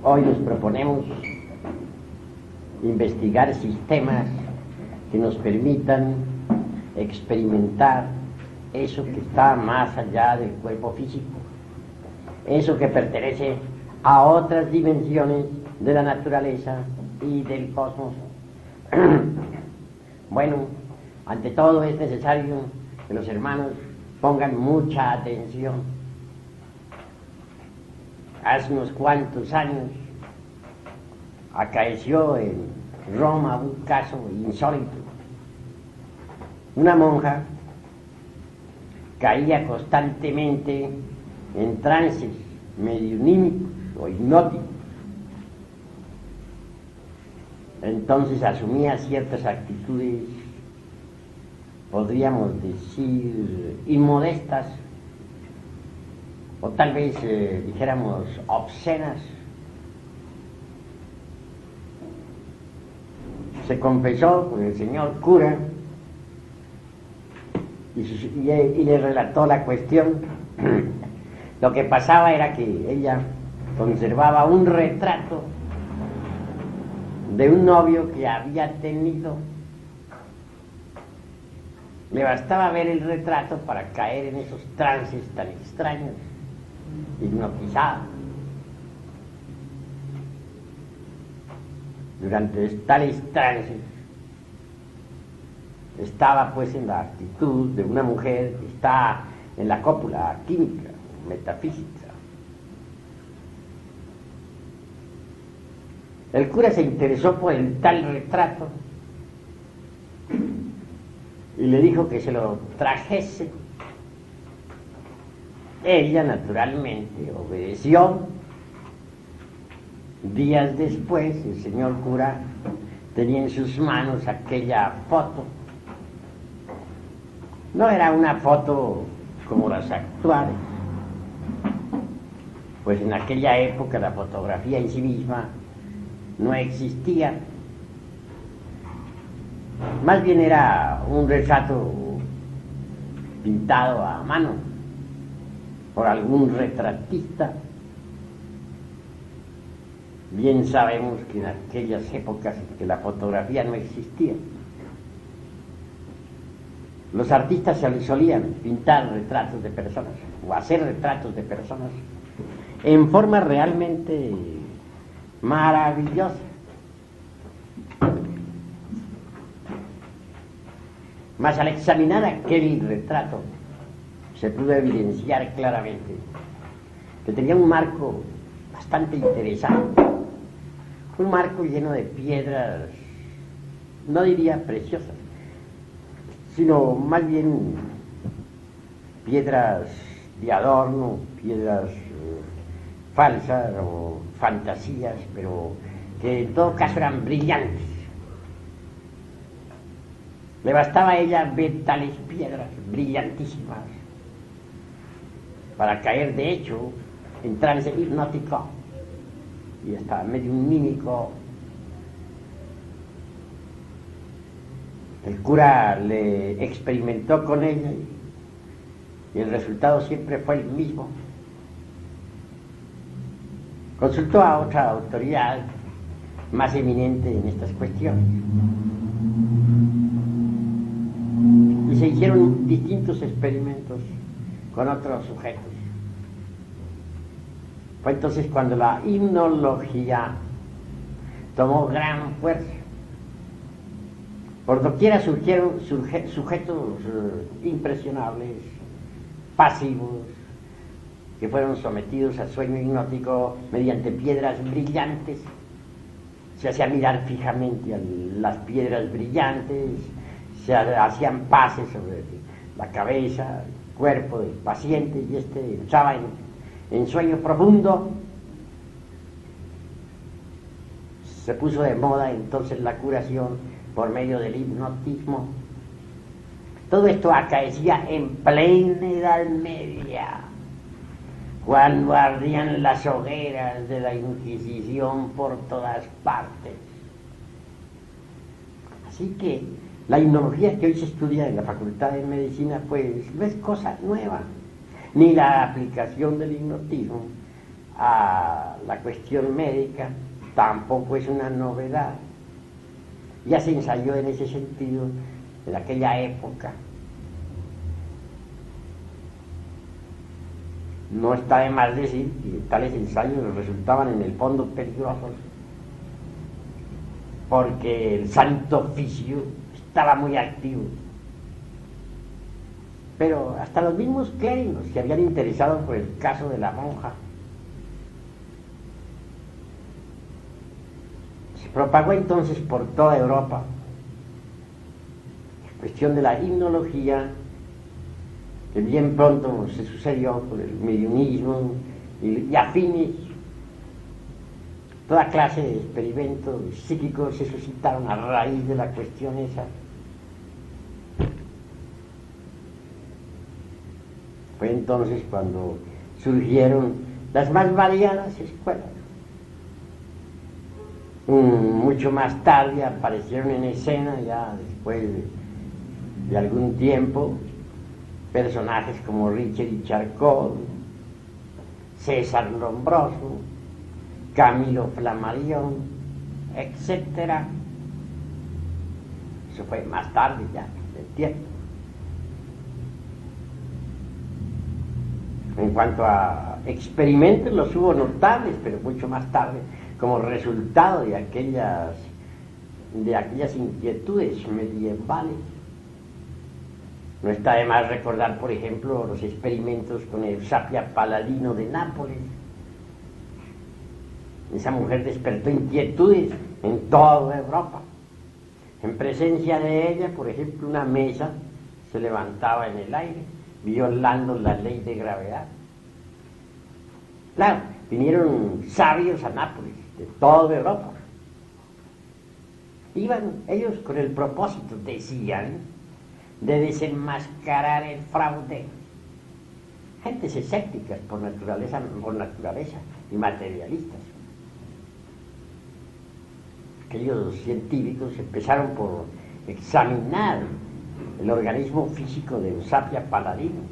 Hoy nos proponemos investigar sistemas que nos permitan experimentar eso que está más allá del cuerpo físico, eso que pertenece a otras dimensiones de la naturaleza y del cosmos. Bueno, ante todo es necesario que los hermanos pongan mucha atención. Hace unos cuantos años acaeció en Roma un caso insólito. Una monja caía constantemente en trances mediunímicos o hipnóticos. Entonces asumía ciertas actitudes, podríamos decir, inmodestas, o tal vez dijéramos obscenas. Se confesó con el señor cura y le relató la cuestión. Lo que pasaba era que ella conservaba un retrato de un novio que había tenido. Le bastaba ver el retrato para caer en esos trances tan extraños, hipnotizada. Durante tales trances estaba pues en la actitud de una mujer que está en la cópula química, metafísica. El cura se interesó por el tal retrato y le dijo que se lo trajese. Ella naturalmente obedeció. Días después el señor cura tenía en sus manos aquella foto. No era una foto como las actuales, pues en aquella época la fotografía en sí misma no existía. Más bien era un retrato pintado a mano por algún retratista. Bien sabemos que en aquellas épocas en que la fotografía no existía, los artistas solían pintar retratos de personas o hacer retratos de personas en forma realmente maravillosa. Mas al examinar aquel retrato se pudo evidenciar claramente que tenía un marco bastante interesante, un marco lleno de piedras, no diría preciosas, sino más bien piedras de adorno, piedras falsas o fantasías, pero que en todo caso eran brillantes. Le bastaba a ella ver tales piedras brillantísimas para caer de hecho en trance hipnótico y hasta medio mímico. El cura le experimentó con ella y el resultado siempre fue el mismo. Consultó a otra autoridad más eminente en estas cuestiones y se hicieron distintos experimentos con otros sujetos. Fue entonces cuando la hipnología tomó gran fuerza. Por doquiera surgieron sujetos impresionables, pasivos, que fueron sometidos a sueño hipnótico mediante piedras brillantes. Se hacía mirar fijamente a las piedras brillantes, se hacían pases sobre la cabeza, el cuerpo del paciente, y este entraba en sueño profundo. Se puso de moda entonces la curación por medio del hipnotismo. Todo esto acaecía en plena Edad Media, cuando ardían las hogueras de la Inquisición por todas partes. Así que la hipnología que hoy se estudia en la Facultad de Medicina pues no es cosa nueva, ni la aplicación del hipnotismo a la cuestión médica, tampoco es una novedad. Ya se ensayó en ese sentido en aquella época. No está de más decir que tales ensayos resultaban en el fondo peligrosos, porque el santo oficio estaba muy activo. Pero hasta los mismos clérigos se habían interesado por el caso de la monja. Se propagó entonces por toda Europa la cuestión de la hipnología, que bien pronto se sucedió con el mediunismo y afines. Toda clase de experimentos psíquicos se suscitaron a raíz de la cuestión esa. Fue entonces cuando surgieron las más variadas escuelas. Mucho más tarde aparecieron en escena, ya después de algún tiempo, personajes como Richard y Charcot, César Lombroso, Camilo Flammarion, etc. Eso fue más tarde ya, del tiempo. En cuanto a experimentos, los hubo notables, pero mucho más tarde, como resultado de aquellas inquietudes medievales. No está de más recordar, por ejemplo, los experimentos con Eusapia Paladino de Nápoles. Esa mujer despertó inquietudes en toda Europa. En presencia de ella, por ejemplo, una mesa se levantaba en el aire, violando la ley de gravedad. Claro, vinieron sabios a Nápoles, de toda Europa. Iban ellos con el propósito, decían, de desenmascarar el fraude. Gentes escépticas por naturaleza y materialistas. Aquellos científicos empezaron por examinar el organismo físico de Eusapia Paladino.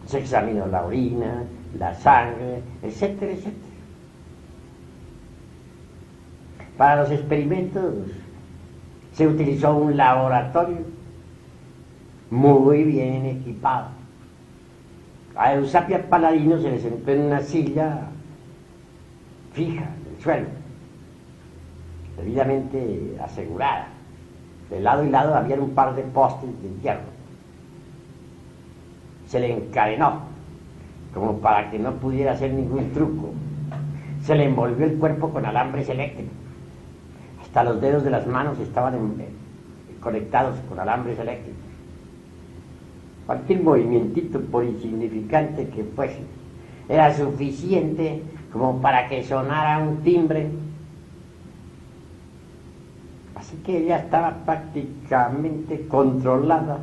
Se examinó la orina, la sangre, etcétera, etcétera. Para los experimentos se utilizó un laboratorio muy bien equipado. A Eusapia Paladino se le sentó en una silla fija en el suelo, debidamente asegurada. De lado y lado había un par de postes de hierro. Se le encadenó, como para que no pudiera hacer ningún truco. Se le envolvió el cuerpo con alambres eléctricos. Hasta los dedos de las manos estaban conectados con alambres eléctricos. Cualquier movimientito, por insignificante que fuese, era suficiente como para que sonara un timbre. Así que ella estaba prácticamente controlada.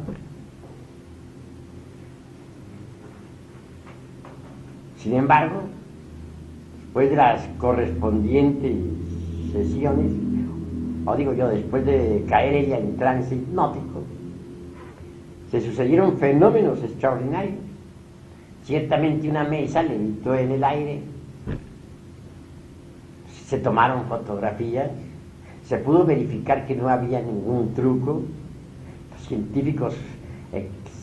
Sin embargo, después de las correspondientes sesiones, o digo yo, después de caer ella en trance hipnótico, se sucedieron fenómenos extraordinarios. Ciertamente una mesa levitó en el aire, se tomaron fotografías, se pudo verificar que no había ningún truco. Los científicos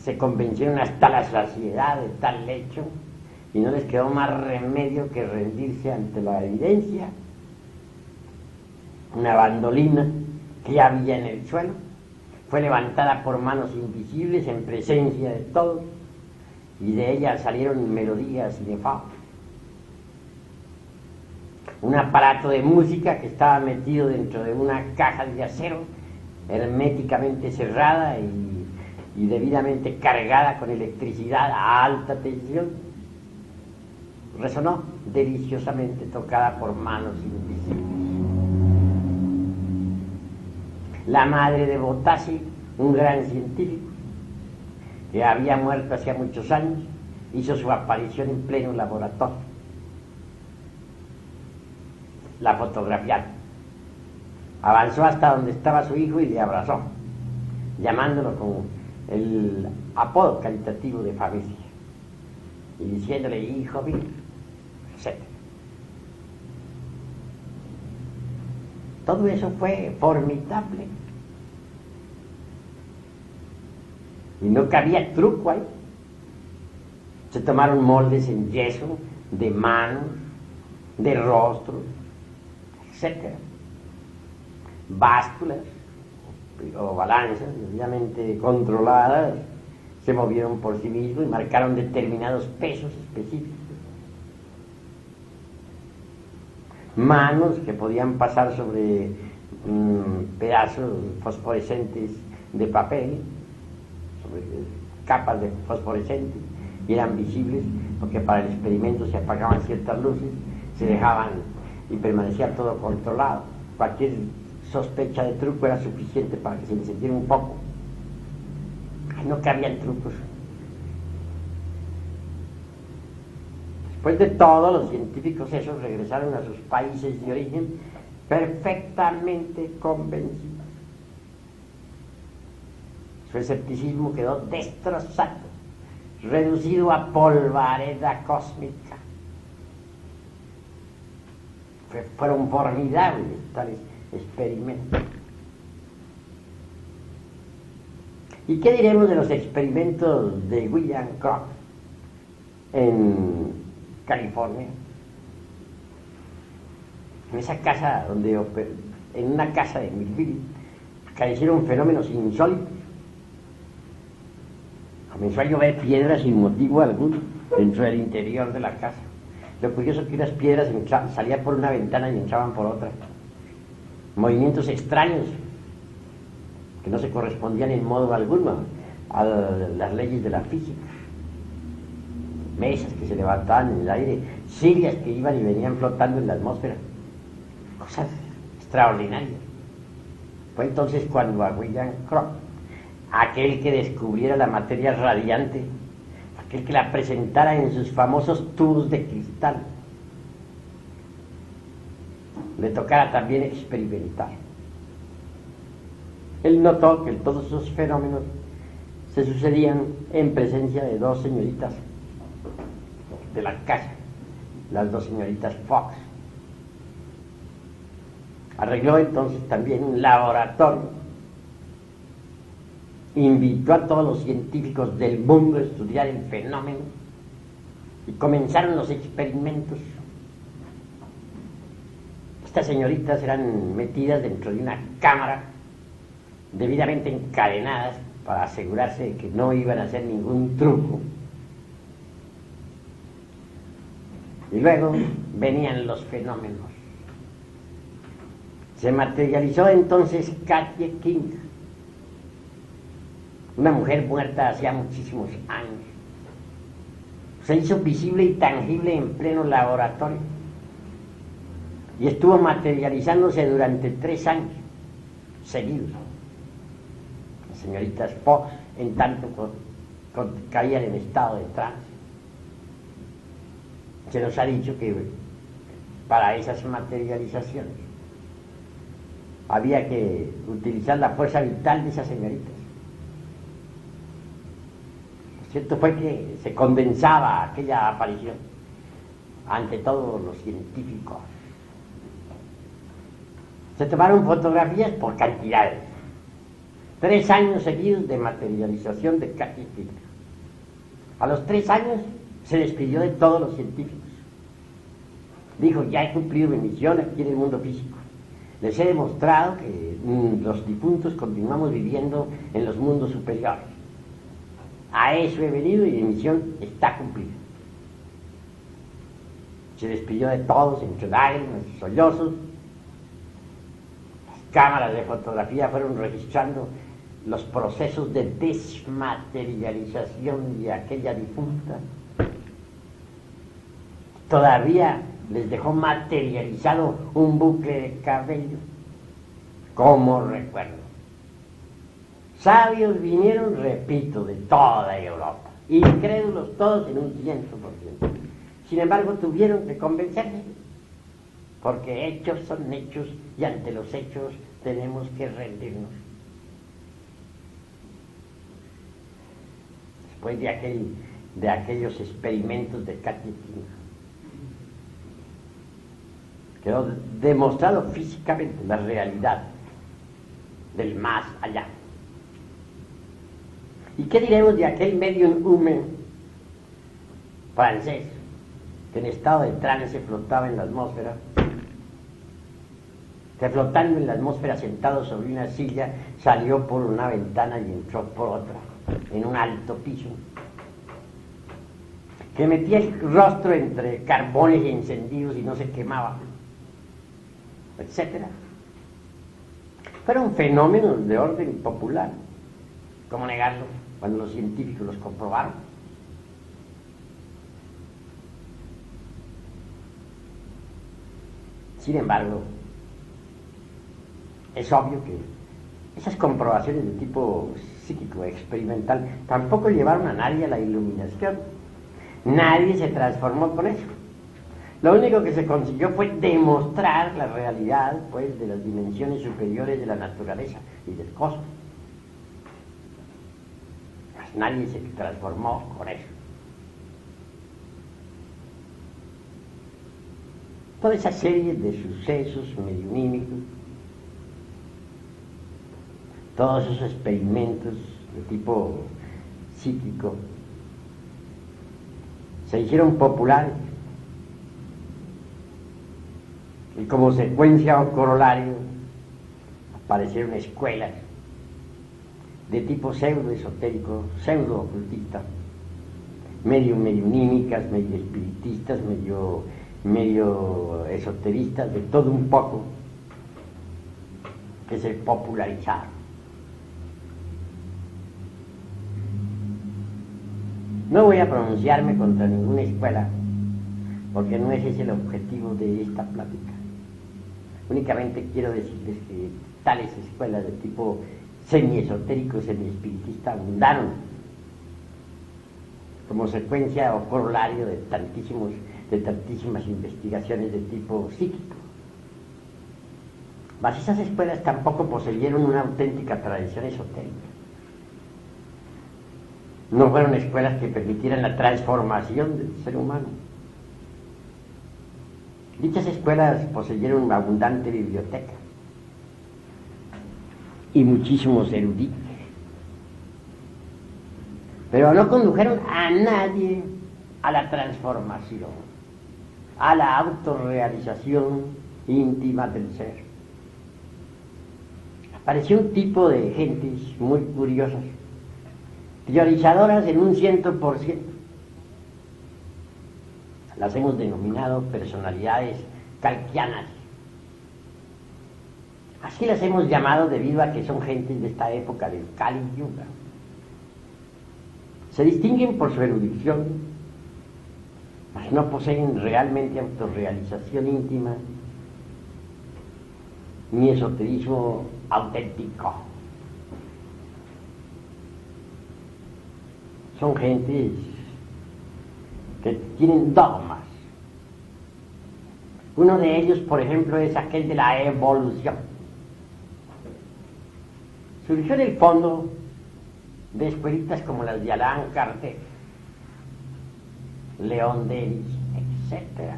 se convencieron hasta la saciedad de tal hecho y no les quedó más remedio que rendirse ante la evidencia. Una bandolina que había en el suelo fue levantada por manos invisibles en presencia de todos, y de ella salieron melodías inefable. Un aparato de música que estaba metido dentro de una caja de acero herméticamente cerrada y debidamente cargada con electricidad a alta tensión, resonó deliciosamente, tocada por manos invisibles. La madre de Botassi, un gran científico que había muerto hacía muchos años, hizo su aparición en pleno laboratorio. La fotografiaron. Avanzó hasta donde estaba su hijo y le abrazó, llamándolo con el apodo caritativo de familia. y diciéndole hijo mío, etc. Todo eso fue formidable. Y no cabía truco ahí. Se tomaron moldes en yeso, de manos, de rostros, etc. Básculas o balanzas, obviamente controladas, se movieron por sí mismos y marcaron determinados pesos específicos. Manos que podían pasar sobre pedazos fosforescentes de papel, sobre capas de fosforescentes, y eran visibles porque para el experimento se apagaban ciertas luces, se dejaban y permanecía todo controlado. Cualquier sospecha de truco era suficiente para que se encendiera un poco. No cabían trucos. Después de todo, los científicos esos regresaron a sus países de origen perfectamente convencidos. Su escepticismo quedó destrozado, reducido a polvareda cósmica. Fueron formidables tales experimentos. ¿Y qué diremos de los experimentos de William Kroc en California? En esa casa en una casa de Millville, acaecieron fenómenos insólitos. Comenzó a llover piedras sin motivo alguno dentro del interior de la casa. Lo curioso es que unas piedras salían por una ventana y entraban por otra. Movimientos extraños que no se correspondían en modo alguno a las leyes de la física. Mesas que se levantaban en el aire, sillas que iban y venían flotando en la atmósfera. Cosas extraordinarias. Fue entonces cuando a William Kroc, aquel que descubriera la materia radiante, aquel que la presentara en sus famosos tubos de cristal, le tocara también experimentar. Él notó que todos esos fenómenos se sucedían en presencia de dos señoritas de la casa, las dos señoritas Fox. Arregló entonces también un laboratorio, invitó a todos los científicos del mundo a estudiar el fenómeno y comenzaron los experimentos. Estas señoritas eran metidas dentro de una cámara debidamente encadenadas para asegurarse de que no iban a hacer ningún truco. Y luego venían los fenómenos. Se materializó entonces Katie King, una mujer muerta hacía muchísimos años. Se hizo visible y tangible en pleno laboratorio y estuvo materializándose durante 3 años seguidos. Las señoritas Fox, en tanto, caían en estado de trance. Se nos ha dicho que para esas materializaciones había que utilizar la fuerza vital de esas señoritas. Lo cierto fue que se condensaba aquella aparición ante todos los científicos. Se tomaron fotografías por cantidades. 3 años seguidos de materialización de Katie King. A los 3 años se despidió de todos los científicos. Dijo, ya he cumplido mi misión aquí en el mundo físico. Les he demostrado que los difuntos continuamos viviendo en los mundos superiores. A eso he venido y mi misión está cumplida. Se despidió de todos entre lágrimas y sollozos. Las cámaras de fotografía fueron registrando los procesos de desmaterialización de aquella difunta. Todavía les dejó materializado un bucle de cabello, como recuerdo. Sabios vinieron, repito, de toda Europa, incrédulos todos en un 100%. Sin embargo, tuvieron que convencerse, porque hechos son hechos y ante los hechos tenemos que rendirnos. Después de aquel de aquellos experimentos de Kajetina. Quedó demostrado físicamente la realidad del más allá. ¿Y qué diremos de aquel medium hume francés que en estado de trance flotaba en la atmósfera? Que flotando en la atmósfera sentado sobre una silla salió por una ventana y entró por otra en un alto piso, que metía el rostro entre carbones encendidos y no se quemaba, etcétera. Fueron fenómenos de orden popular. ¿Cómo negarlo cuando los científicos los comprobaron? Sin embargo, es obvio que esas comprobaciones de tipo psíquico experimental tampoco llevaron a nadie a la iluminación. Nadie se transformó con eso. Lo único que se consiguió fue demostrar la realidad, pues, de las dimensiones superiores de la naturaleza y del cosmos. Pues nadie se transformó con eso. Toda esa serie de sucesos mediunímicos, todos esos experimentos de tipo psíquico, se hicieron populares. Y como secuencia o corolario aparecieron escuelas de tipo pseudo-esotérico, pseudo-ocultista, medio mediunímicas, medio espiritistas, medio esoteristas, de todo un poco, que se popularizaron. No voy a pronunciarme contra ninguna escuela, porque no ese es el objetivo de esta plática. Únicamente quiero decirles que tales escuelas de tipo semi-esotérico, semi-espiritista abundaron como secuencia o corolario de tantísimas investigaciones de tipo psíquico. Mas esas escuelas tampoco poseyeron una auténtica tradición esotérica. No fueron escuelas que permitieran la transformación del ser humano. Dichas escuelas poseyeron una abundante biblioteca y muchísimos eruditos, pero no condujeron a nadie a la transformación, a la autorrealización íntima del ser. Apareció un tipo de gentes muy curiosas, teorizadoras en un 100%. Las hemos denominado personalidades kalkianas. Así las hemos llamado debido a que son gentes de esta época del Kali Yuga. Se distinguen por su erudición, mas no poseen realmente autorrealización íntima ni esoterismo auténtico. Son gentes que tienen dogmas. Uno de ellos, por ejemplo, es aquel de la evolución. Surgió en el fondo de escuelitas como las de Allan Kardec, León Denis, etc.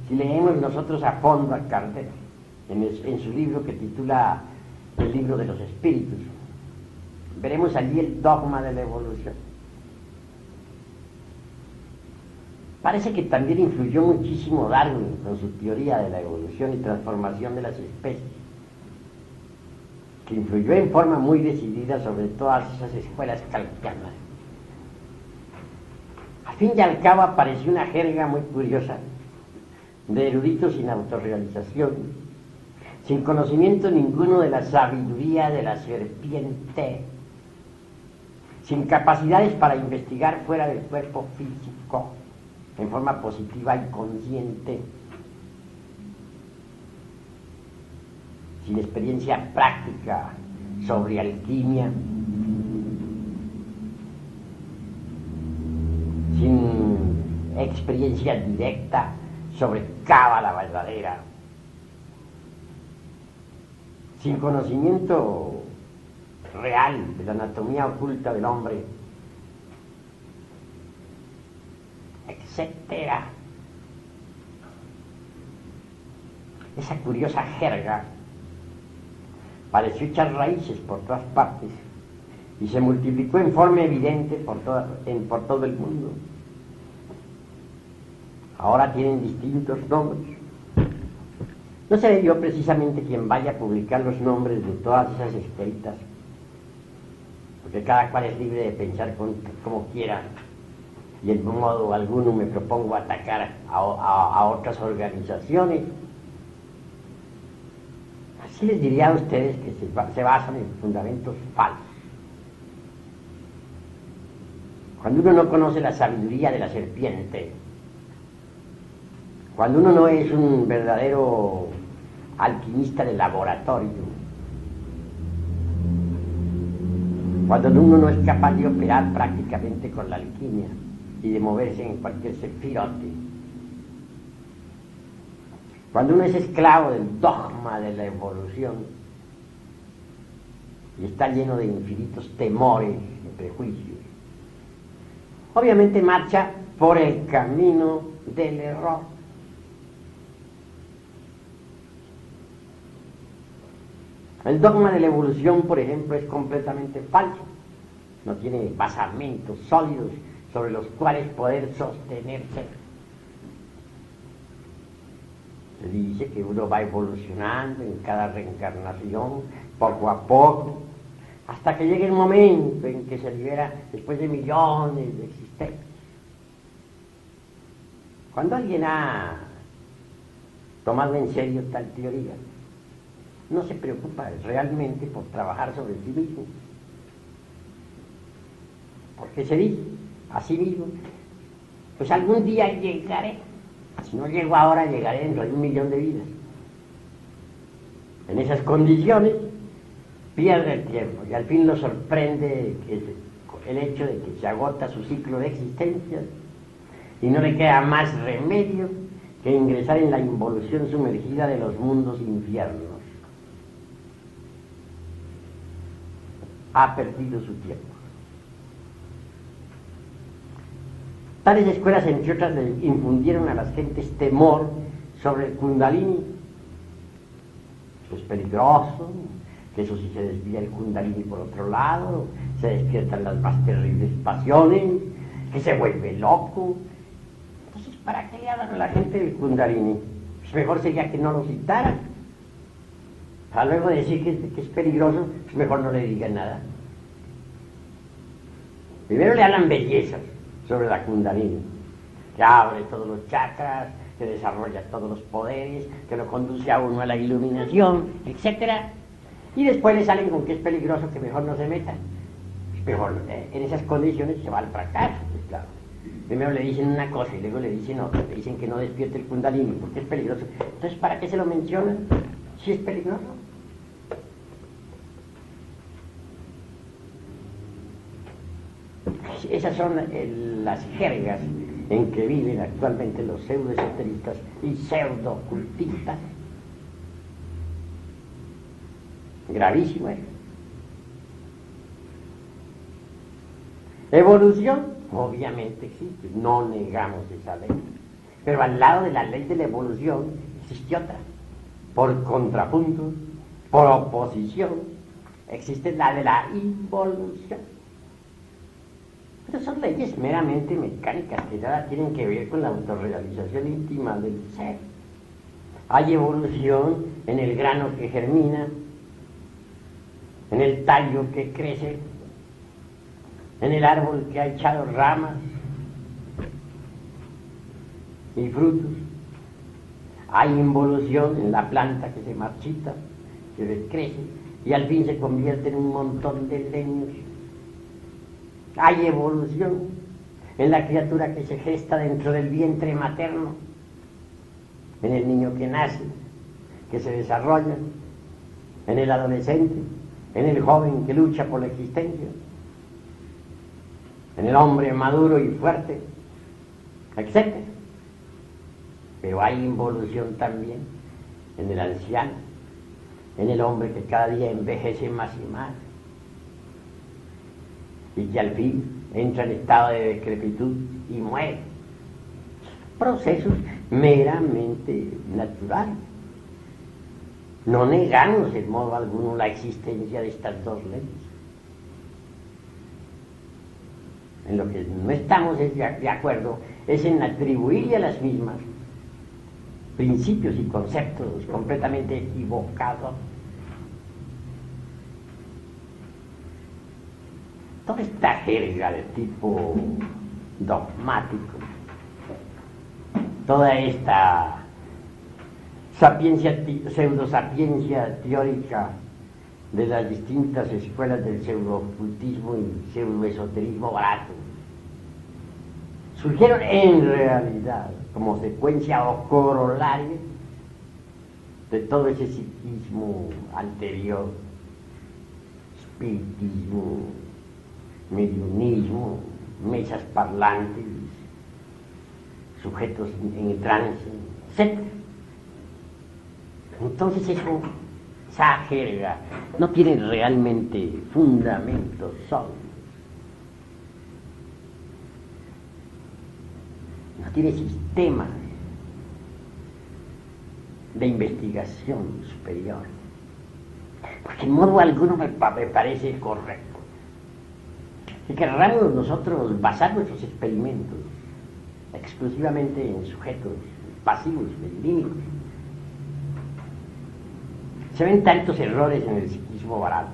Si leemos nosotros a fondo a Kardec en su libro que titula El libro de los espíritus, veremos allí el dogma de la evolución. Parece que también influyó muchísimo Darwin con su teoría de la evolución y transformación de las especies, que influyó en forma muy decidida sobre todas esas escuelas kalkianas. Al fin y al cabo apareció una jerga muy curiosa de eruditos sin autorrealización, sin conocimiento ninguno de la sabiduría de la serpiente, sin capacidades para investigar fuera del cuerpo físico, en forma positiva y consciente, sin experiencia práctica sobre alquimia, sin experiencia directa sobre cábala verdadera, sin conocimiento real de la anatomía oculta del hombre, etcétera. Esa curiosa jerga pareció echar raíces por todas partes y se multiplicó en forma evidente por todo el mundo. Ahora tienen distintos nombres. No seré yo precisamente quien vaya a publicar los nombres de todas esas escritas, porque cada cual es libre de pensar como quiera, y en modo alguno me propongo atacar a otras organizaciones. Así les diría a ustedes que se basan en fundamentos falsos. Cuando uno no conoce la sabiduría de la serpiente, cuando uno no es un verdadero alquimista de laboratorio, cuando uno no es capaz de operar prácticamente con la alquimia y de moverse en cualquier sefirote, cuando uno es esclavo del dogma de la evolución y está lleno de infinitos temores y prejuicios, obviamente marcha por el camino del error. El dogma de la evolución, por ejemplo, es completamente falso. No tiene basamentos sólidos sobre los cuales poder sostenerse. Se dice que uno va evolucionando en cada reencarnación, poco a poco, hasta que llegue el momento en que se libera después de millones de existencias. Cuando alguien ha tomado en serio tal teoría, no se preocupa realmente por trabajar sobre sí mismo, porque se dice a sí mismo, pues algún día llegaré, si no llego ahora llegaré dentro de 1 millón de vidas. En esas condiciones pierde el tiempo y al fin lo sorprende el hecho de que se agota su ciclo de existencia y no le queda más remedio que ingresar en la involución sumergida de los mundos infiernos. Ha perdido su tiempo. Tales escuelas, entre otras, le infundieron a las gentes temor sobre el Kundalini. Eso es peligroso, que eso si se desvía el Kundalini por otro lado, se despiertan las más terribles pasiones, que se vuelve loco. Entonces, ¿para qué le hablan a la gente del Kundalini? Pues mejor sería que no lo citaran. Para luego decir que es peligroso, pues mejor no le digan nada. Primero le hablan bellezas sobre la Kundalini, que abre todos los chakras, que desarrolla todos los poderes, que lo conduce a uno a la iluminación, etc. Y después le salen con que es peligroso, que mejor no se metan. Mejor, en esas condiciones se va al fracaso, pues claro. Primero le dicen una cosa y luego le dicen otra, le dicen que no despierte el Kundalini porque es peligroso. Entonces, ¿para qué se lo mencionan si es peligroso? Esas son las jergas en que viven actualmente los pseudoesoteristas y pseudo-ocultistas. Gravísimo es. Evolución, obviamente existe, no negamos esa ley. Pero al lado de la ley de la evolución existe otra. Por contrapunto, por oposición, existe la de la involución. Pero son leyes meramente mecánicas que nada tienen que ver con la autorrealización íntima del ser. Hay evolución en el grano que germina, en el tallo que crece, en el árbol que ha echado ramas y frutos. Hay involución en la planta que se marchita, que decrece y al fin se convierte en un montón de leños. Hay evolución en la criatura que se gesta dentro del vientre materno, en el niño que nace, que se desarrolla, en el adolescente, en el joven que lucha por la existencia, en el hombre maduro y fuerte, etc. Pero hay involución también en el anciano, en el hombre que cada día envejece más y más, y que al fin entra en estado de decrepitud y muere. procesos meramente naturales. No negamos en modo alguno la existencia de estas dos leyes. En lo que no estamos de acuerdo es en atribuirle a las mismas principios y conceptos completamente equivocados. Toda esta jerga de tipo dogmático, toda esta pseudosapiencia teórica de las distintas escuelas del pseudo-ocultismo y pseudo-esoterismo barato, surgieron en realidad como secuencia o corolario de todo ese psiquismo anterior, espiritismo, mediunismo, mesas parlantes, sujetos en trance, etc. Entonces esa jerga no tiene realmente fundamentos sólidos, no tiene sistema de investigación superior, porque en modo alguno me parece correcto que querramos nosotros basar nuestros experimentos exclusivamente en sujetos pasivos, medínicos. Se ven tantos errores en el psiquismo barato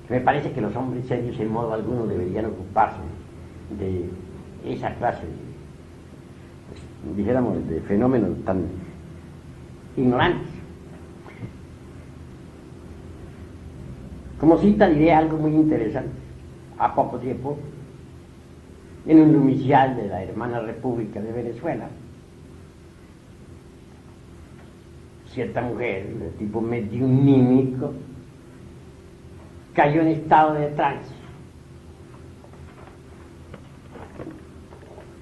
que me parece que los hombres serios en modo alguno deberían ocuparse de esa clase de, pues, dijéramos, de fenómenos tan ignorantes. Como cita diré algo muy interesante. A poco tiempo, en un lumicial de la hermana República de Venezuela, cierta mujer de tipo mediunímico cayó en estado de trance.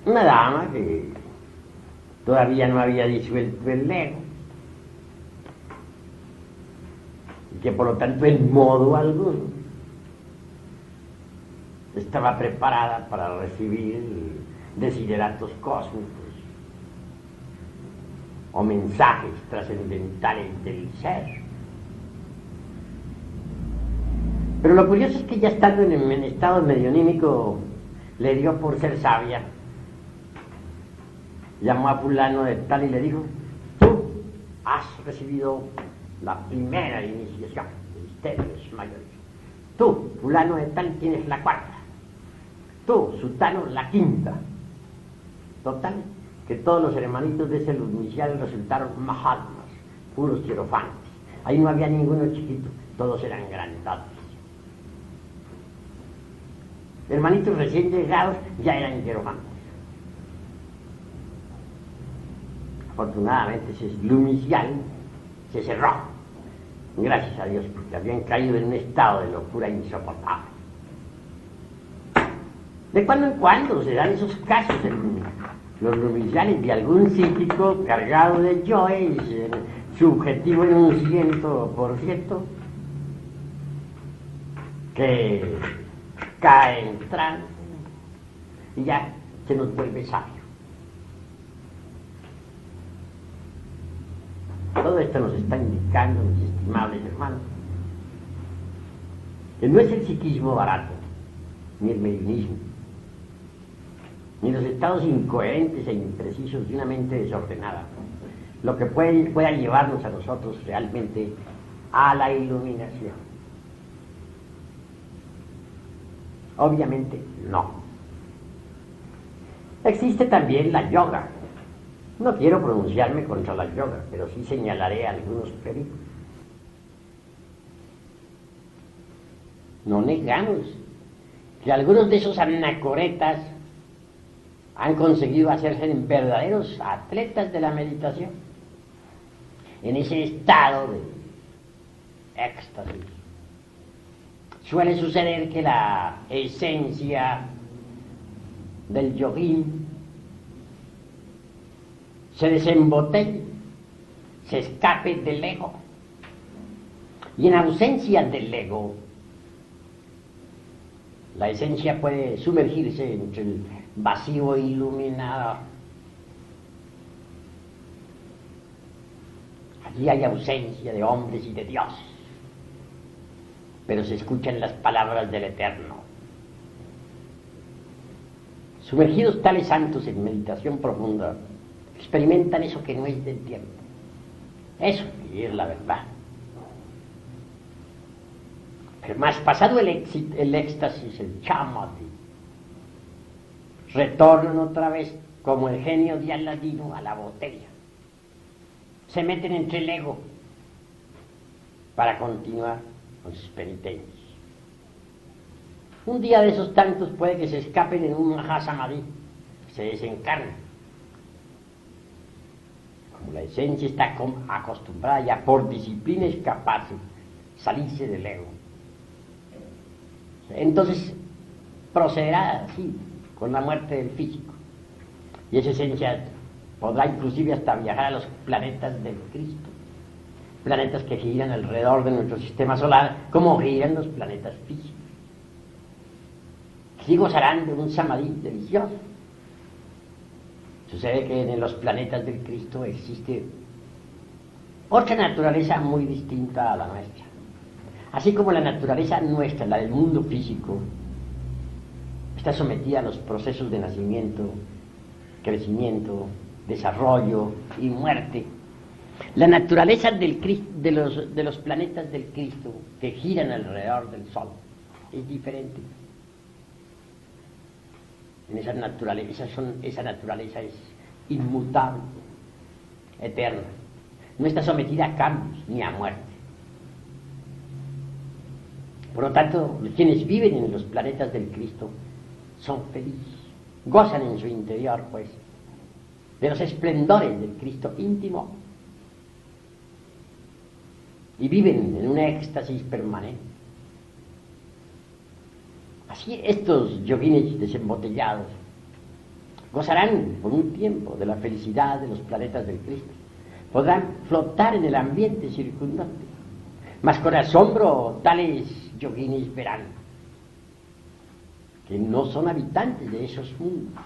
Una dama que todavía no había disuelto el ego y que por lo tanto en modo alguno estaba preparada para recibir desideratos cósmicos o mensajes trascendentales del ser. Pero lo curioso es que ya estando en estado medionímico le dio por ser sabia, llamó a fulano de tal y le dijo: tú has recibido la primera iniciación de misterios mayores, tú fulano de tal tienes la cuarta, tú, sultano, la quinta. Total, que todos los hermanitos de ese inicial resultaron mahatmas, puros hierofantes. Ahí no había ninguno chiquito, todos eran grandotes. Hermanitos recién llegados ya eran hierofantes. Afortunadamente ese lumicial se cerró, gracias a Dios, porque habían caído en un estado de locura insoportable. De cuando en cuando se dan esos casos en los lumiciales de algún psíquico cargado de yoes, subjetivo en un 100%, que cae en trance y ya se nos vuelve sabio. Todo esto nos está indicando, mis estimables hermanos, que no es el psiquismo barato, ni el mediunismo, ni los estados incoherentes e imprecisos de una mente desordenada, lo que pueda llevarnos a nosotros realmente a la iluminación. Obviamente no. Existe también la yoga. No quiero pronunciarme contra la yoga, pero sí señalaré algunos peligros. No negamos que algunos de esos anacoretas han conseguido hacerse verdaderos atletas de la meditación, en ese estado de éxtasis. Suele suceder que la esencia del yoguín se desembotelle, se escape del ego, y en ausencia del ego, la esencia puede sumergirse entre el vacío iluminado Aquí hay ausencia de hombres y de dioses, pero se escuchan las palabras del Eterno. Sumergidos tales santos en meditación profunda, experimentan eso que no es del tiempo. Eso es la verdad. Pero más pasado el éxtasis, el chamadhi, retornan otra vez como el genio de Aladino a la botella. Se meten entre el ego para continuar con sus penitencias. Un día de esos tantos puede que se escapen en un Mahasamadhi, se desencarnen. Como la esencia está acostumbrada ya por disciplina escaparse, salirse del ego. Entonces procederá así, con la muerte del físico. Y esa esencia podrá inclusive hasta viajar a los planetas del Cristo. Planetas que giran alrededor de nuestro sistema solar, como giran los planetas físicos. Sí gozarán de un samadhi delicioso. Sucede que en los planetas del Cristo existe otra naturaleza muy distinta a la nuestra. Así como la naturaleza nuestra, la del mundo físico, está sometida a los procesos de nacimiento, crecimiento, desarrollo y muerte. La naturaleza de los planetas del Cristo que giran alrededor del Sol es diferente. Esa naturaleza es inmutable, eterna. No está sometida a cambios ni a muerte. Por lo tanto, quienes viven en los planetas del Cristo son felices, gozan en su interior, pues, de los esplendores del Cristo íntimo y viven en un éxtasis permanente. Así estos yoguines desembotellados gozarán por un tiempo de la felicidad de los planetas del Cristo. Podrán flotar en el ambiente circundante, mas con asombro tales yoguines verán que no son habitantes de esos mundos.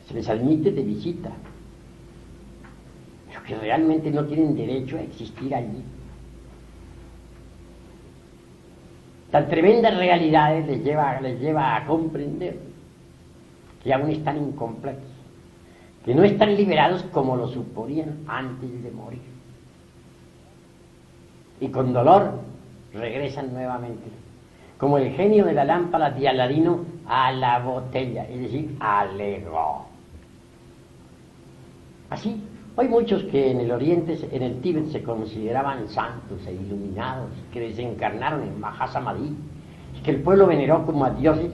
Se les admite de visita, pero que realmente no tienen derecho a existir allí. Tan tremendas realidades les lleva a comprender que aún están incompletos, que no están liberados como lo suponían antes de morir. Y con dolor regresan nuevamente, como el genio de la lámpara de Aladino a la botella, es decir, al ego. Así, hay muchos que en el Oriente, en el Tíbet, se consideraban santos e iluminados, que desencarnaron en Mahasamadhi, y que el pueblo veneró como a dioses,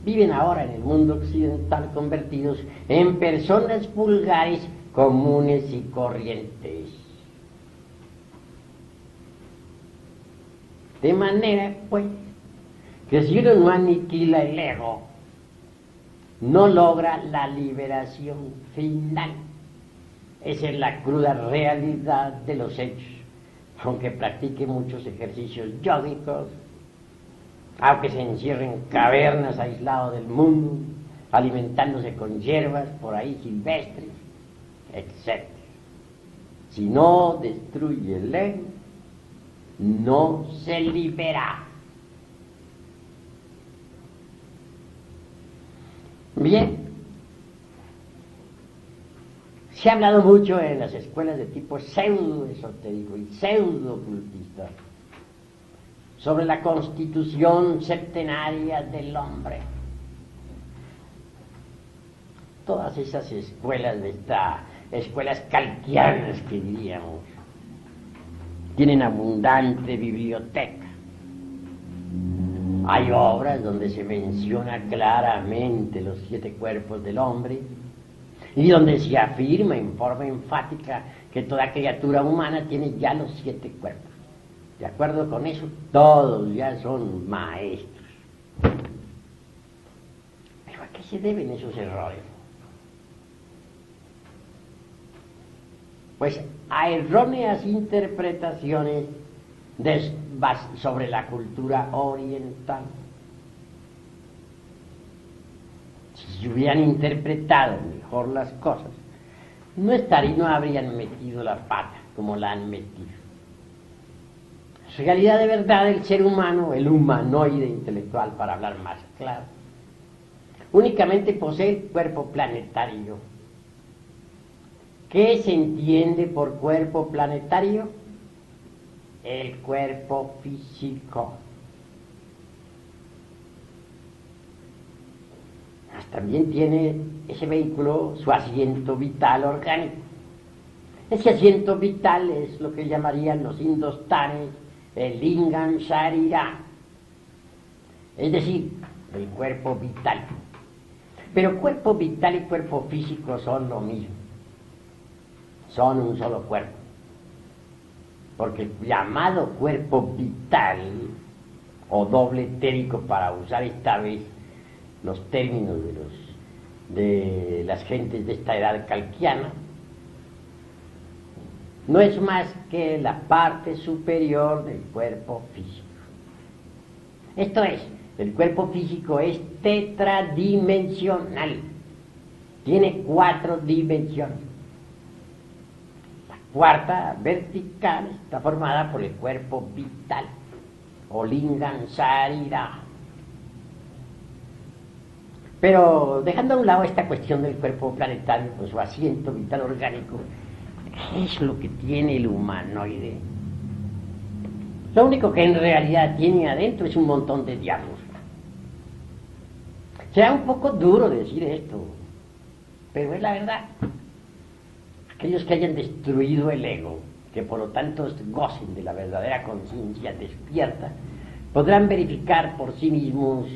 viven ahora en el mundo occidental convertidos en personas vulgares, comunes y corrientes. De manera, pues, que si uno no aniquila el ego, no logra la liberación final. Esa es la cruda realidad de los hechos. Aunque practique muchos ejercicios yógicos, aunque se encierre en cavernas aislado del mundo, alimentándose con hierbas por ahí silvestres, etc. Si no destruye el ego, no se libera. Bien, se ha hablado mucho en las escuelas de tipo pseudo-esotérico y pseudo-ocultista sobre la constitución septenaria del hombre. Todas esas escuelas escuelas calquianas que diríamos, tienen abundante biblioteca. Hay obras donde se menciona claramente los 7 cuerpos del hombre y donde se afirma en forma enfática que toda criatura humana tiene ya los 7 cuerpos. De acuerdo con eso, todos ya son maestros. ¿Pero a qué se deben esos errores? Pues a erróneas interpretaciones sobre la cultura oriental. Si se hubieran interpretado mejor las cosas, no habrían metido la pata como la han metido. En realidad de verdad el ser humano, el humanoide intelectual, para hablar más claro, únicamente posee el cuerpo planetario. ¿Qué se entiende por cuerpo planetario? El cuerpo físico. También tiene ese vehículo su asiento vital orgánico. Ese asiento vital es lo que llamarían los indostanes el lingam sharira, es decir, el cuerpo vital. Pero cuerpo vital y cuerpo físico son lo mismo, son un solo cuerpo, porque el llamado cuerpo vital o doble etérico, para usar esta vez los términos de las gentes de esta edad calquiana, no es más que la parte superior del cuerpo físico. Esto es, el cuerpo físico es tetradimensional, tiene 4 dimensiones. La cuarta, vertical, está formada por el cuerpo vital, o lingam sharira. Pero dejando a un lado esta cuestión del cuerpo planetario con su asiento vital orgánico, ¿qué es lo que tiene el humanoide? Lo único que en realidad tiene adentro es un montón de diablos. Será un poco duro decir esto, pero es la verdad. Aquellos que hayan destruido el ego, que por lo tanto gocen de la verdadera conciencia despierta, podrán verificar por sí mismos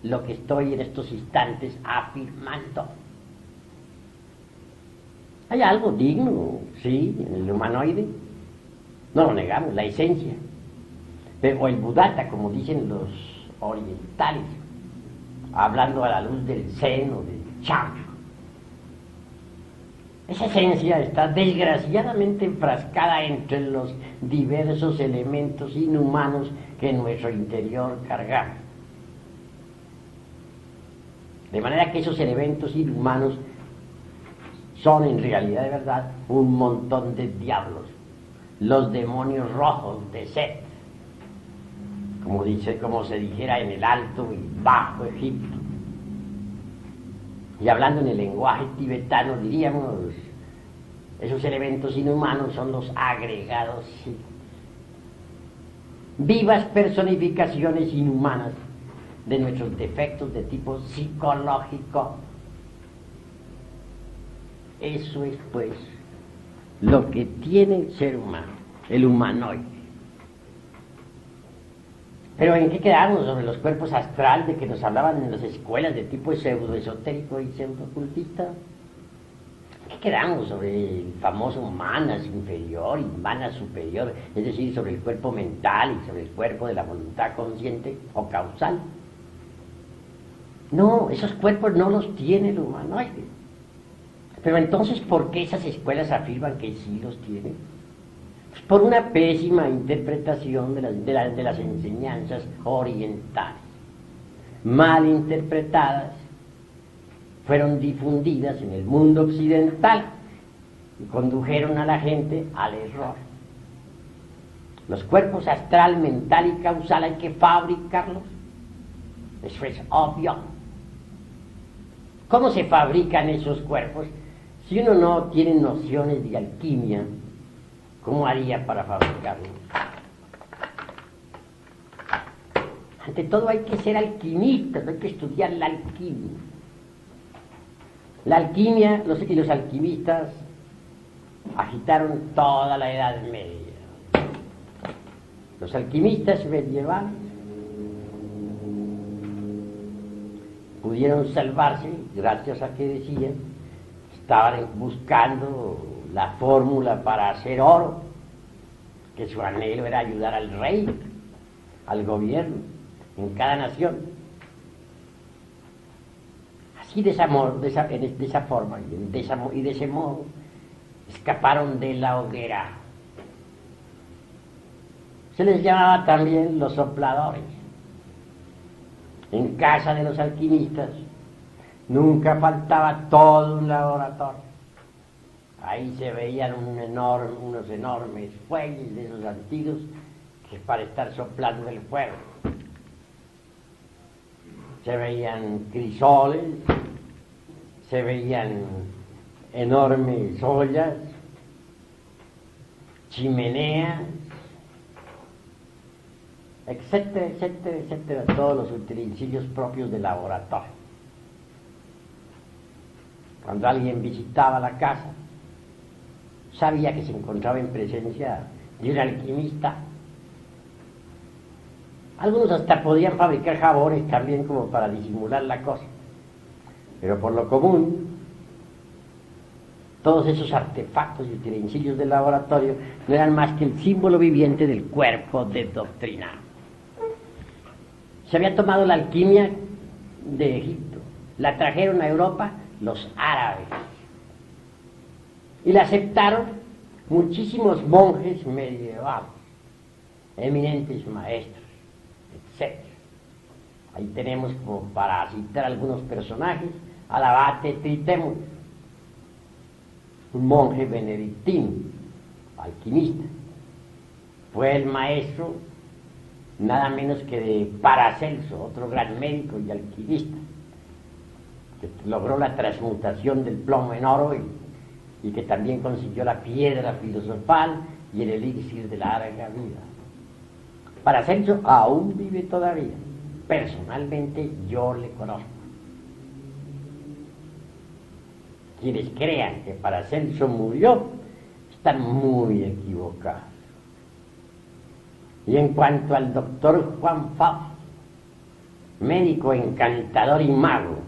lo que estoy en estos instantes afirmando. Hay algo digno, sí, en el humanoide, no lo negamos, la esencia, o el buddhata, como dicen los orientales, hablando a la luz del zen o del chan. Esa esencia está desgraciadamente enfrascada entre los diversos elementos inhumanos que en nuestro interior cargamos. De manera que esos elementos inhumanos son en realidad de verdad un montón de diablos, los demonios rojos de Set, como se dijera en el Alto y Bajo Egipto. Y hablando en el lenguaje tibetano diríamos, esos elementos inhumanos son los agregados, sí, vivas personificaciones inhumanas de nuestros defectos de tipo psicológico. Eso es, pues, lo que tiene el ser humano, el humanoide. Pero ¿en qué quedamos sobre los cuerpos astral de que nos hablaban en las escuelas de tipo pseudo-esotérico y pseudo-ocultista? ¿En qué quedamos sobre el famoso manas inferior y manas superior, es decir, sobre el cuerpo mental y sobre el cuerpo de la voluntad consciente o causal? No, esos cuerpos no los tiene el humanoide. Pero entonces, ¿por qué esas escuelas afirman que sí los tienen? Pues por una pésima interpretación de las enseñanzas orientales. Mal interpretadas, fueron difundidas en el mundo occidental y condujeron a la gente al error. Los cuerpos astral, mental y causal hay que fabricarlos. Eso es obvio. ¿Cómo se fabrican esos cuerpos? Si uno no tiene nociones de alquimia, ¿cómo haría para fabricarlos? Ante todo hay que ser alquimistas, hay que estudiar la alquimia. La alquimia, y los alquimistas agitaron toda la Edad Media. Los alquimistas medievales pudieron salvarse gracias a que decían estaban buscando la fórmula para hacer oro, que su anhelo era ayudar al rey, al gobierno, en cada nación. Así de esa forma y de ese modo escaparon de la hoguera. Se les llamaba también los sopladores. En casa de los alquimistas nunca faltaba todo un laboratorio. Ahí se veían unos enormes fuelles de esos antiguos que para estar soplando el fuego. Se veían crisoles, se veían enormes ollas, chimeneas, etcétera, etcétera, etcétera, todos los utensilios propios del laboratorio. Cuando alguien visitaba la casa, sabía que se encontraba en presencia de un alquimista. Algunos hasta podían fabricar jabones también como para disimular la cosa, pero por lo común todos esos artefactos y utensilios del laboratorio no eran más que el símbolo viviente del cuerpo de doctrina. Se había tomado la alquimia de Egipto, la trajeron a Europa los árabes y la aceptaron muchísimos monjes medievales, eminentes maestros, etc. Ahí tenemos, como para citar algunos personajes, al abate Tritemus, un monje benedictino, alquimista. Fue el maestro nada menos que de Paracelso, otro gran médico y alquimista, que logró la transmutación del plomo en oro y que también consiguió la piedra filosofal y el elixir de larga vida. Paracelso aún vive todavía. Personalmente yo le conozco. Quienes crean que Paracelso murió están muy equivocados. Y en cuanto al doctor Juan Fausto, médico encantador y mago,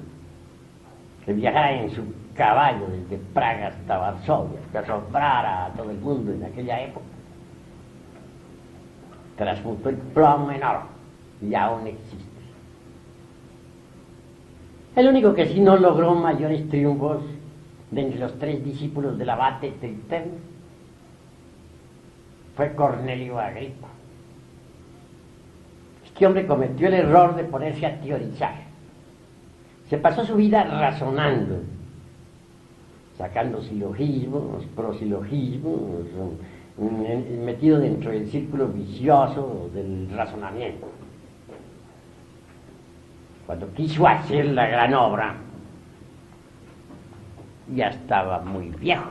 que viajara en su caballo desde Praga hasta Varsovia, que asombrara a todo el mundo en aquella época, transmutó el plomo en oro y aún existe. El único que sí no logró mayores triunfos de entre los 3 discípulos del abate Tritemus fue Cornelio Agripa. Este hombre cometió el error de ponerse a teorizar. Se pasó su vida razonando, sacando silogismos, prosilogismos, metido dentro del círculo vicioso del razonamiento. Cuando quiso hacer la gran obra, ya estaba muy viejo.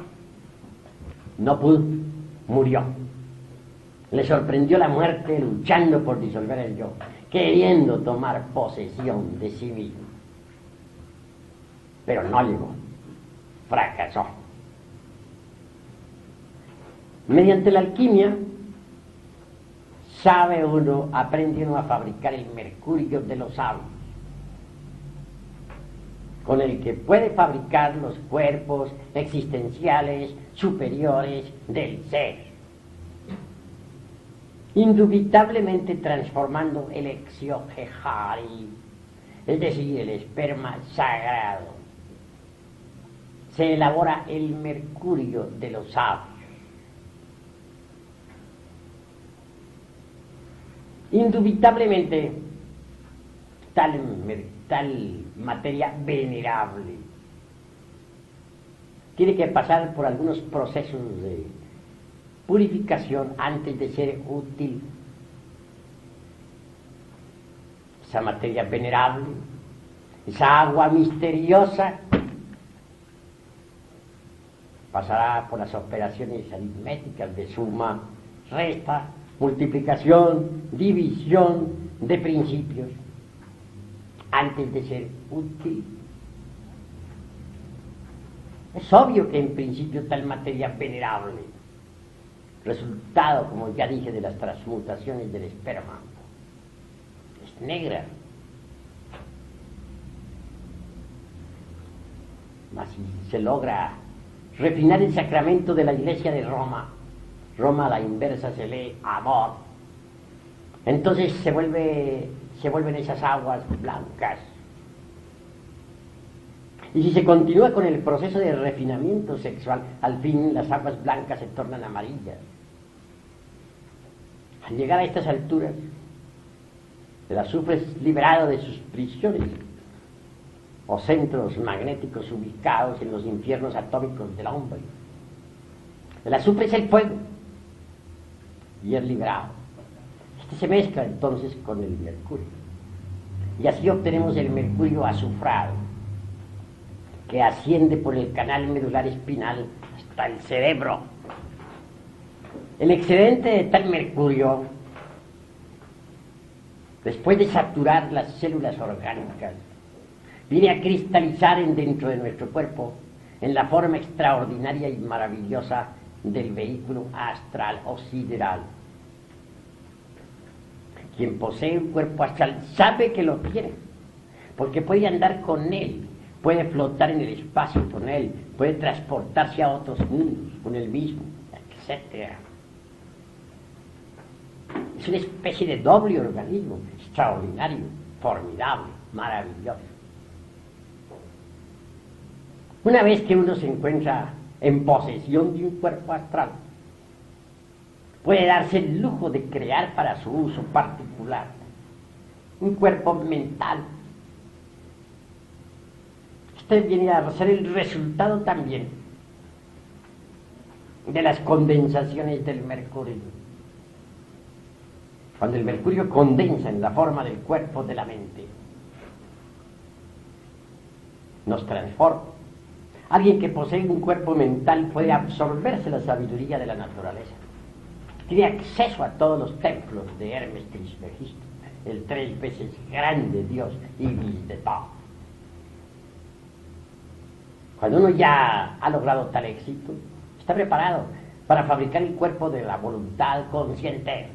No pudo, murió. Le sorprendió la muerte luchando por disolver el yo, queriendo tomar posesión de sí mismo. Pero no llegó, fracasó. Mediante la alquimia, aprende uno a fabricar el mercurio de los sabios, con el que puede fabricar los cuerpos existenciales superiores del ser, indubitablemente transformando el exiohejari, es decir, el esperma sagrado. Se elabora el mercurio de los sabios. Indubitablemente, tal materia venerable tiene que pasar por algunos procesos de purificación antes de ser útil. Esa materia venerable, esa agua misteriosa, pasará por las operaciones aritméticas de suma, resta, multiplicación, división de principios antes de ser útil. Es obvio que en principio tal materia venerable, resultado, como ya dije, de las transmutaciones del esperma, es negra. Mas si se logra refinar el sacramento de la Iglesia de Roma, Roma a la inversa se lee amor, entonces se vuelven esas aguas blancas. Y si se continúa con el proceso de refinamiento sexual, al fin las aguas blancas se tornan amarillas. Al llegar a estas alturas, el azufre es liberado de sus prisiones o centros magnéticos ubicados en los infiernos atómicos del hombre, El azufre es el fuego y es liberado. Este se mezcla entonces con el mercurio. Y así obtenemos el mercurio azufrado, que asciende por el canal medular espinal hasta el cerebro. El excedente de tal mercurio, después de saturar las células orgánicas, viene a cristalizar dentro de nuestro cuerpo en la forma extraordinaria y maravillosa del vehículo astral o sideral. Quien posee un cuerpo astral sabe que lo tiene, porque puede andar con él, puede flotar en el espacio con él, puede transportarse a otros mundos con él mismo, etc. Es una especie de doble organismo, extraordinario, formidable, maravilloso. Una vez que uno se encuentra en posesión de un cuerpo astral, puede darse el lujo de crear para su uso particular un cuerpo mental. Este viene a ser el resultado también de las condensaciones del mercurio. Cuando el mercurio condensa en la forma del cuerpo de la mente, nos transforma. Alguien que posee un cuerpo mental puede absorberse la sabiduría de la naturaleza. Tiene acceso a todos los templos de Hermes Trismegisto, el 3 veces grande Dios Ibis de todo. Cuando uno ya ha logrado tal éxito, está preparado para fabricar el cuerpo de la voluntad consciente.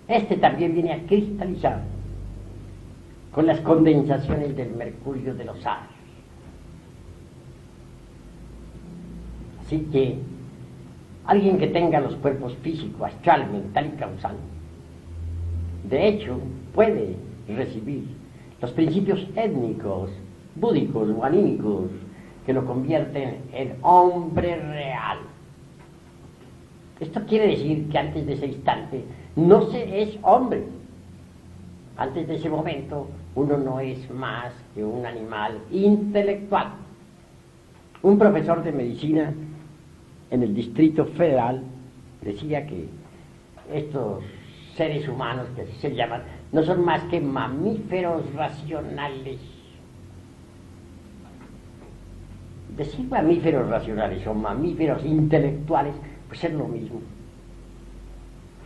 Este también viene a cristalizar con las condensaciones del mercurio de los sabios. Así que alguien que tenga los cuerpos físico, astral, mental y causal, de hecho, puede recibir los principios étnicos, búdicos o anímicos que lo convierten en hombre real. Esto quiere decir que antes de ese instante no se es hombre. Antes de ese momento uno no es más que un animal intelectual. Un profesor de medicina en el Distrito Federal decía que estos seres humanos, que así se llaman, no son más que mamíferos racionales. Decir mamíferos racionales o mamíferos intelectuales, pues es lo mismo.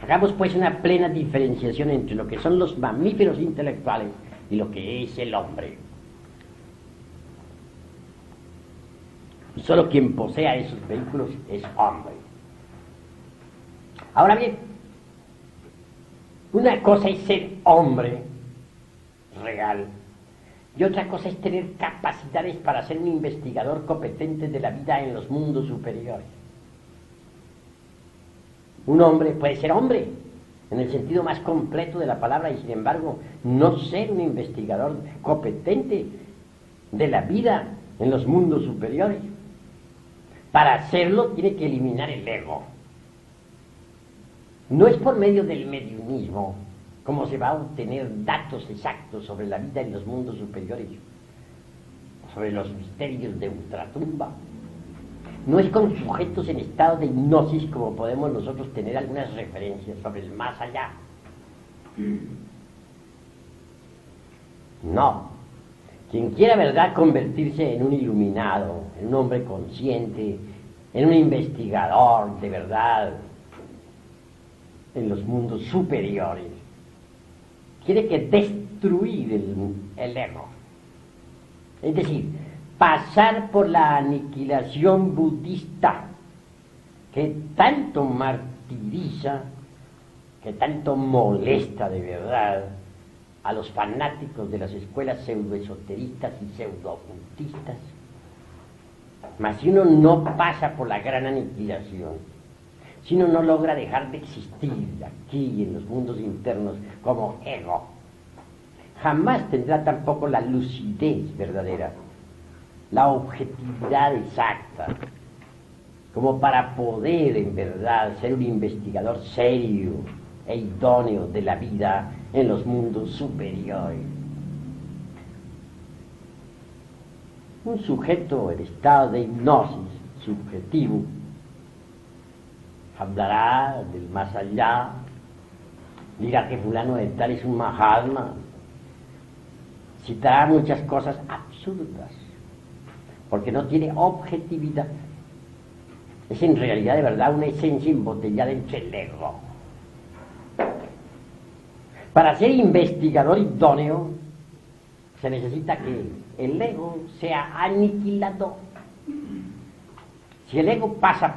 Hagamos pues una plena diferenciación entre lo que son los mamíferos intelectuales y lo que es el hombre. Y solo quien posea esos vehículos es hombre. Ahora bien, una cosa es ser hombre real y otra cosa es tener capacidades para ser un investigador competente de la vida en los mundos superiores. Un hombre puede ser hombre en el sentido más completo de la palabra y sin embargo no ser un investigador competente de la vida en los mundos superiores. Para hacerlo tiene que eliminar el ego. No es por medio del mediumismo como se va a obtener datos exactos sobre la vida en los mundos superiores, sobre los misterios de ultratumba. No es con sujetos en estado de hipnosis como podemos nosotros tener algunas referencias sobre el más allá. No. Quien quiera, verdad, convertirse en un iluminado, en un hombre consciente, en un investigador de verdad en los mundos superiores, tiene que destruir el ego. Es decir, pasar por la aniquilación budista que tanto martiriza, que tanto molesta de verdad a los fanáticos de las escuelas pseudoesoteristas y pseudoocultistas. Mas si uno no pasa por la gran aniquilación, si uno no logra dejar de existir aquí en los mundos internos como ego, jamás tendrá tampoco la lucidez verdadera, la objetividad exacta, como para poder en verdad ser un investigador serio e idóneo de la vida en los mundos superiores. Un sujeto en estado de hipnosis subjetivo hablará del más allá, dirá que fulano de tal es un Mahatma, citará muchas cosas absurdas, porque no tiene objetividad. Es en realidad de verdad una esencia embotellada entre el ego. Para ser investigador idóneo se necesita que el ego sea aniquilado. Si el ego pasa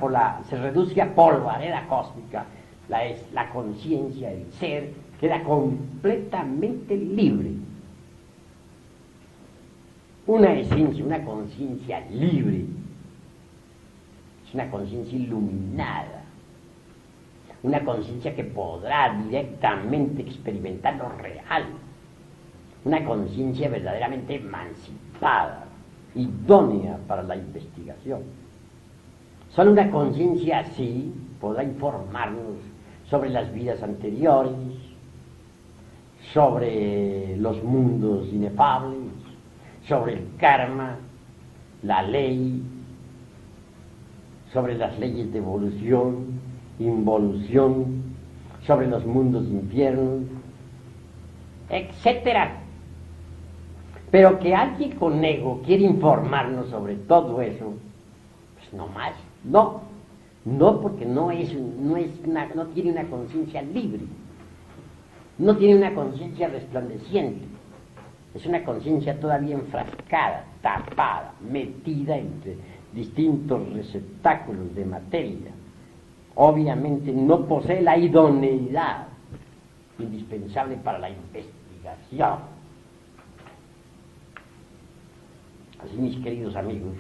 se reduce a polvareda cósmica, la conciencia, el ser, queda completamente libre. Una esencia, una conciencia libre, es una conciencia iluminada, una conciencia que podrá directamente experimentar lo real, una conciencia verdaderamente emancipada, idónea para la investigación. Solo una conciencia así podrá informarnos sobre las vidas anteriores, sobre los mundos inefables, sobre el karma, la ley, sobre las leyes de evolución, involución, sobre los mundos infiernos, etcétera. Pero que alguien con ego quiere informarnos sobre todo eso, pues no más, no porque no tiene una conciencia libre, no tiene una conciencia resplandeciente, es una conciencia todavía enfrascada, tapada, metida entre distintos receptáculos de materia. Obviamente no posee la idoneidad indispensable para la investigación. Así, mis queridos amigos,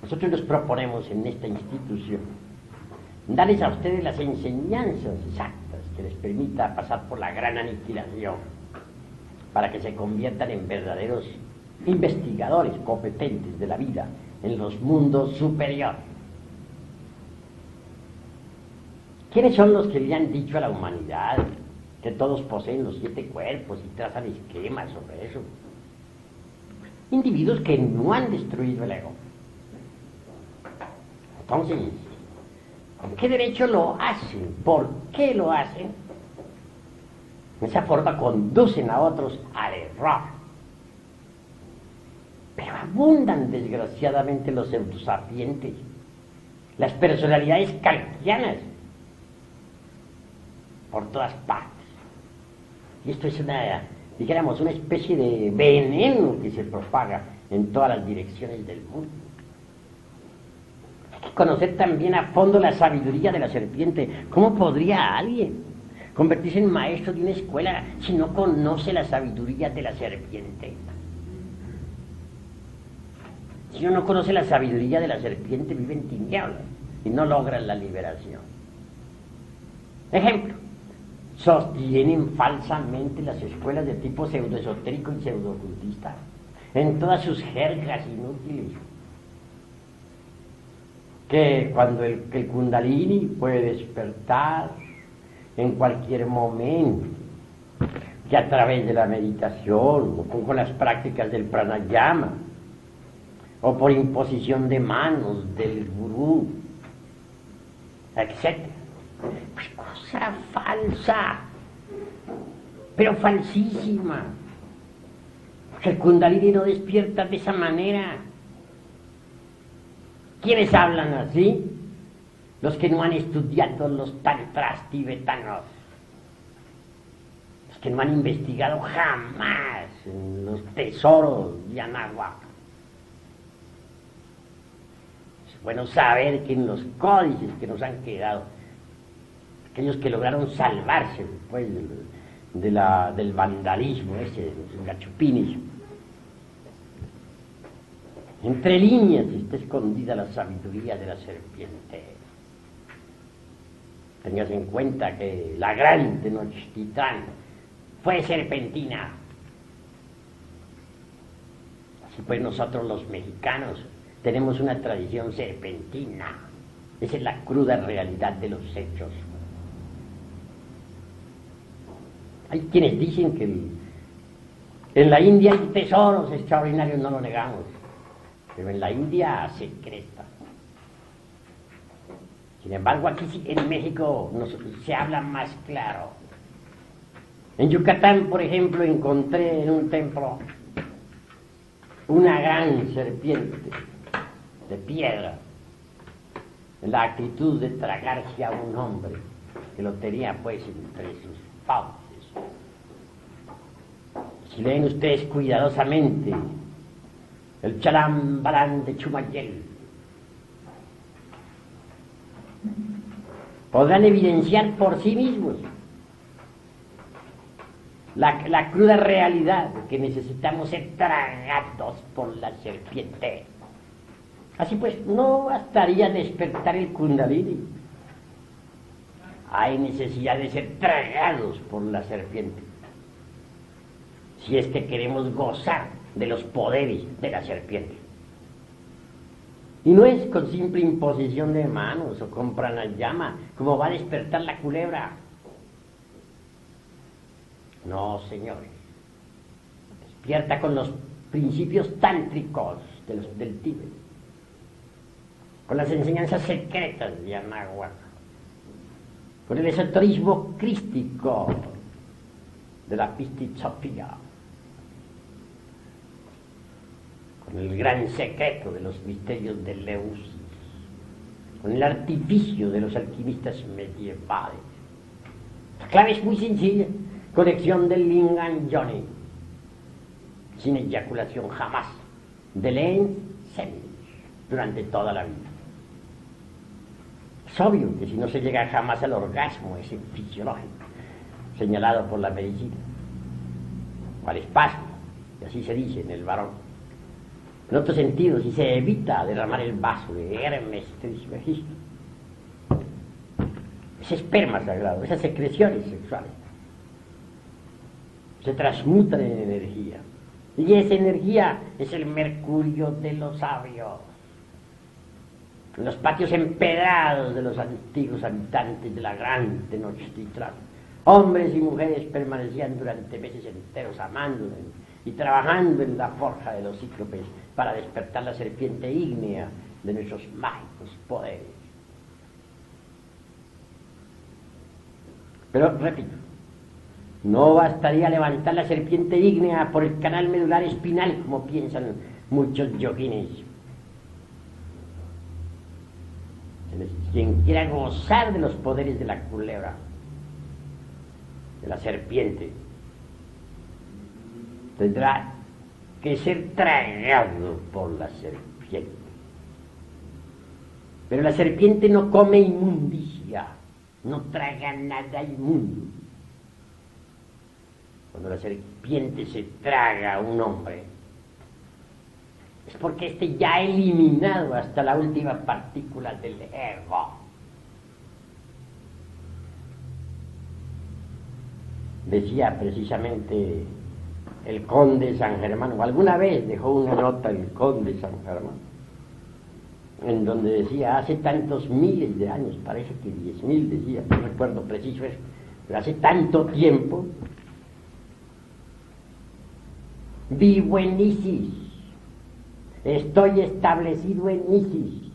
nosotros nos proponemos en esta institución darles a ustedes las enseñanzas exactas que les permita pasar por la gran aniquilación, para que se conviertan en verdaderos investigadores competentes de la vida en los mundos superiores. ¿Quiénes son los que le han dicho a la humanidad que todos poseen los 7 cuerpos y trazan esquemas sobre eso? Individuos que no han destruido el ego. Entonces, ¿con qué derecho lo hacen? ¿Por qué lo hacen? De esa forma conducen a otros al error. Pero abundan desgraciadamente los pseudosapientes, las personalidades kantianas, por todas partes. Y esto es una especie de veneno que se propaga en todas las direcciones del mundo. Hay que conocer también a fondo la sabiduría de la serpiente. ¿Cómo podría alguien convertirse en maestro de una escuela si no conoce la sabiduría de la serpiente? Si uno no conoce la sabiduría de la serpiente, vive en tinieblas y no logra la liberación. Ejemplo, sostienen falsamente las escuelas de tipo pseudoesotérico y pseudoocultista en todas sus jergas inútiles, que cuando el kundalini puede despertar en cualquier momento, que a través de la meditación o con las prácticas del pranayama o por imposición de manos del gurú, etc. Pues cosa falsa, pero falsísima. El kundalini no despierta de esa manera. ¿Quiénes hablan así? Los que no han estudiado los tantras tibetanos, los que no han investigado jamás en los tesoros de Anahuac. Es bueno saber que en los códices que nos han quedado, aquellos que lograron salvarse después del vandalismo ese, de los gachupines, entre líneas está escondida la sabiduría de la serpiente. Tengas en cuenta que la gran Tenochtitlán fue serpentina. Así pues nosotros los mexicanos tenemos una tradición serpentina. Esa es la cruda realidad de los hechos. Hay quienes dicen que en la India hay tesoros extraordinarios, no lo negamos, pero en la India secreta. Sin embargo, aquí en México se habla más claro. En Yucatán, por ejemplo, encontré en un templo una gran serpiente de piedra, en la actitud de tragarse a un hombre que lo tenía pues entre sus fauces. Si leen ustedes cuidadosamente el Chalambalán de Chumayel, podrán evidenciar por sí mismos la cruda realidad de que necesitamos ser tragados por la serpiente. Así pues, no bastaría despertar el Kundalini. Hay necesidad de ser tragados por la serpiente, si es que queremos gozar de los poderes de la serpiente. Y no es con simple imposición de manos o con pranayama como va a despertar la culebra. No, señores. Despierta con los principios tántricos del Tíbet, con las enseñanzas secretas de Anahuac, con el esoterismo crístico de la Pistizopía, con el gran secreto de los misterios de Leusis, con el artificio de los alquimistas medievales. La clave es muy sencilla: conexión del Lingam Yoni, sin eyaculación jamás, del Ens Senis, durante toda la vida. Es obvio que si no se llega jamás al orgasmo ese fisiológico, señalado por la medicina, o al espasmo, y así se dice en el varón. En otro sentido, si se evita derramar el vaso de Hermes Trismegisto, ese esperma sagrado, esas secreciones sexuales, se transmutan en energía, y esa energía es el mercurio de los sabios. En los patios empedrados de los antiguos habitantes de la gran Tenochtitlán, hombres y mujeres permanecían durante meses enteros amando y trabajando en la forja de los cíclopes para despertar la serpiente ígnea de nuestros mágicos poderes. Pero, repito, no bastaría levantar la serpiente ígnea por el canal medular espinal, como piensan muchos yoguines. Quien quiera gozar de los poderes de la culebra, de la serpiente, tendrá que ser tragado por la serpiente. Pero la serpiente no come inmundicia, no traga nada inmundo. Cuando la serpiente se traga a un hombre, es porque éste ya ha eliminado hasta la última partícula del ego. Decía precisamente el conde San Germán, o alguna vez dejó una nota el conde San Germán, en donde decía, hace tantos miles de años, parece que 10.000 decía, no recuerdo preciso eso, pero hace tanto tiempo, vivo en Isis, estoy establecido en Isis,